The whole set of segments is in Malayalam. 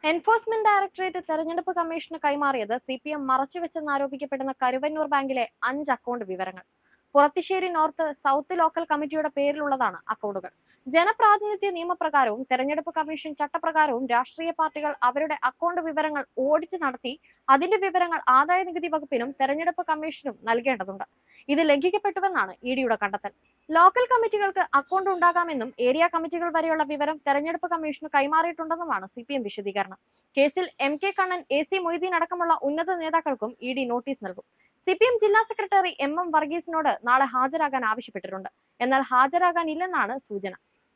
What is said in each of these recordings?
എൻഫോഴ്സ്മെന്റ് ഡയറക്ടറേറ്റ് തെരഞ്ഞെടുപ്പ് കമ്മീഷന് കൈമാറിയത് സിപിഎം മറച്ചുവെച്ചെന്നാരോപിക്കപ്പെടുന്ന കരുവന്നൂർ ബാങ്കിലെ 5 അക്കൗണ്ട് വിവരങ്ങൾ. പുറത്തിശ്ശേരി നോർത്ത് സൗത്ത് ലോക്കൽ കമ്മിറ്റിയുടെ പേരിലുള്ളതാണ് അക്കൗണ്ടുകൾ. ജനപ്രാതിനിധ്യ നിയമപ്രകാരവും തെരഞ്ഞെടുപ്പ് കമ്മീഷൻ ചട്ടപ്രകാരവും രാഷ്ട്രീയ പാർട്ടികൾ അവരുടെ അക്കൗണ്ട് വിവരങ്ങൾ ഓഡിറ്റ് നടത്തി അതിന്റെ വിവരങ്ങൾ ആദായ നികുതി വകുപ്പിനും തെരഞ്ഞെടുപ്പ് കമ്മീഷനും നൽകേണ്ടതുണ്ട്. ഇത് ലംഘിക്കപ്പെട്ടുവെന്നാണ് ഇഡിയുടെ കണ്ടെത്തൽ. ലോക്കൽ കമ്മിറ്റികൾക്ക് അക്കൗണ്ട് ഉണ്ടാകാമെന്നും ഏരിയ കമ്മിറ്റികൾ വരെയുള്ള വിവരം തെരഞ്ഞെടുപ്പ് കമ്മീഷന് കൈമാറിയിട്ടുണ്ടെന്നുമാണ് സിപിഎം വിശദീകരണം. കേസിൽ എം.കെ. കണ്ണൻ, എ.സി. മൊയ്തീൻ അടക്കമുള്ള ഉന്നത നേതാക്കൾക്കും ഇഡി നോട്ടീസ് നൽകും. സിപിഎം ജില്ലാ സെക്രട്ടറി എം വർഗീസിനോട് നാളെ ഹാജരാകാൻ ആവശ്യപ്പെട്ടിട്ടുണ്ട്. എന്നാൽ ഹാജരാകാനില്ലെന്നാണ് സൂചന.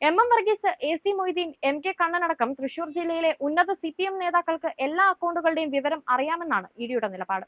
M Varghese, AC. Moideen, MK. Kannan അടക്കം തൃശൂർ ജില്ലയിലെ ഉന്നത സിപിഎം നേതാക്കൾക്ക് എല്ലാ അക്കൗണ്ടുകളുടെയും വിവരം അറിയാമെന്നാണ് ഇഡിയുടെ നിലപാട്.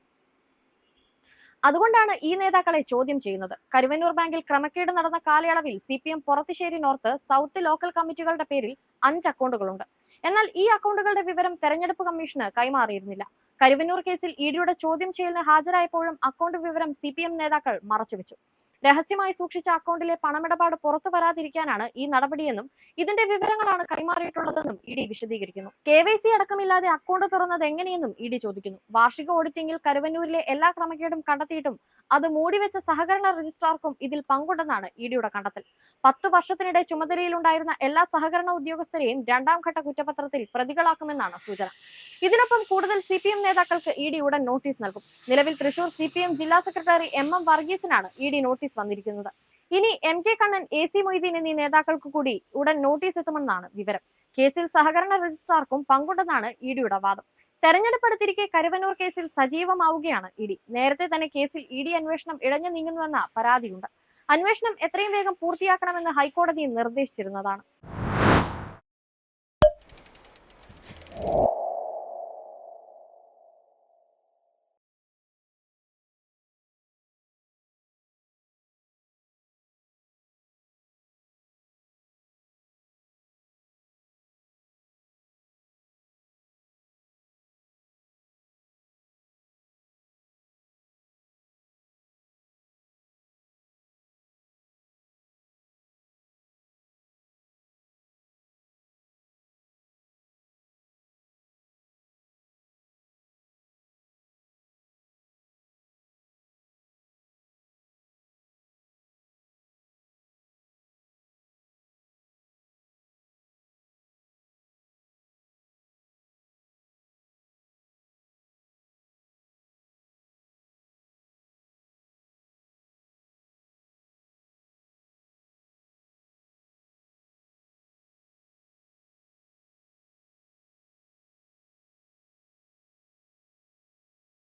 അതുകൊണ്ടാണ് ഈ നേതാക്കളെ ചോദ്യം ചെയ്യുന്നത്. കരുവന്നൂർ ബാങ്കിൽ ക്രമക്കേട് നടന്ന കാലയളവിൽ CPM Purathissery north south local കമ്മിറ്റികളുടെ പേരിൽ 5 അക്കൗണ്ടുകളുണ്ട്. എന്നാൽ ഈ അക്കൗണ്ടുകളുടെ വിവരം തെരഞ്ഞെടുപ്പ് കമ്മീഷന് കൈമാറിയിരുന്നില്ല. കരുവന്നൂർ കേസിൽ ഇഡിയുടെ ചോദ്യം ചെയ്യലിന് ഹാജരായപ്പോഴും അക്കൗണ്ട് വിവരം സിപിഎം നേതാക്കൾ മറച്ചുവെച്ചു. രഹസ്യമായി സൂക്ഷിച്ച അക്കൗണ്ടിലെ പണമിടപാട് പുറത്തു വരാതിരിക്കാനാണ് ഈ നടപടിയെന്നും ഇതിന്റെ വിവരങ്ങളാണ് കൈമാറിയിട്ടുള്ളതെന്നും ഇഡി വിശദീകരിക്കുന്നു. KYC അടക്കമില്ലാതെ അക്കൗണ്ട് തുറന്നത് എങ്ങനെയെന്നും ഇഡി ചോദിക്കുന്നു. വാർഷിക ഓഡിറ്റിംഗിൽ കരുവന്നൂരിലെ എല്ലാ ക്രമക്കേടും കണ്ടെത്തിയിട്ടും അത് മൂടിവെച്ച സഹകരണ രജിസ്ട്രാർക്കും ഇതിൽ പങ്കുണ്ടെന്നാണ് ഇഡിയുടെ കണ്ടെത്തൽ. 10 വർഷത്തിനിടെ ചുമതലയിലുണ്ടായിരുന്ന എല്ലാ സഹകരണ ഉദ്യോഗസ്ഥരെയും 2ാം ഘട്ട കുറ്റപത്രത്തിൽ പ്രതികളാക്കുമെന്നാണ് സൂചന. ഇതിനൊപ്പം കൂടുതൽ സിപിഎം നേതാക്കൾക്ക് ഇഡി ഉടൻ നോട്ടീസ് നൽകും. നിലവിൽ തൃശൂർ സിപിഎം ജില്ലാ സെക്രട്ടറി എം വർഗീസിനാണ് ഇഡി നോട്ടീസ് വന്നിരിക്കുന്നത്. ഇനി എം.കെ. കണ്ണൻ, എ.സി. മൊയ്തീൻ എന്നീ നേതാക്കൾക്ക് കൂടി ഉടൻ നോട്ടീസ് എത്തുമെന്നാണ് വിവരം. കേസിൽ സഹകരണ രജിസ്ട്രാർക്കും പങ്കുണ്ടെന്നാണ് ഇഡിയുടെ വാദം. തെരഞ്ഞെടുപ്പെടുത്തിരിക്കെ കരുവന്നൂർ കേസിൽ സജീവമാവുകയാണ് ഇഡി. നേരത്തെ തന്നെ കേസിൽ ഇഡി അന്വേഷണം ഇഴഞ്ഞു നീങ്ങുന്നുവെന്ന പരാതിയുണ്ട്. അന്വേഷണം എത്രയും വേഗം പൂർത്തിയാക്കണമെന്ന് ഹൈക്കോടതി നിർദ്ദേശിച്ചിരുന്നതാണ്.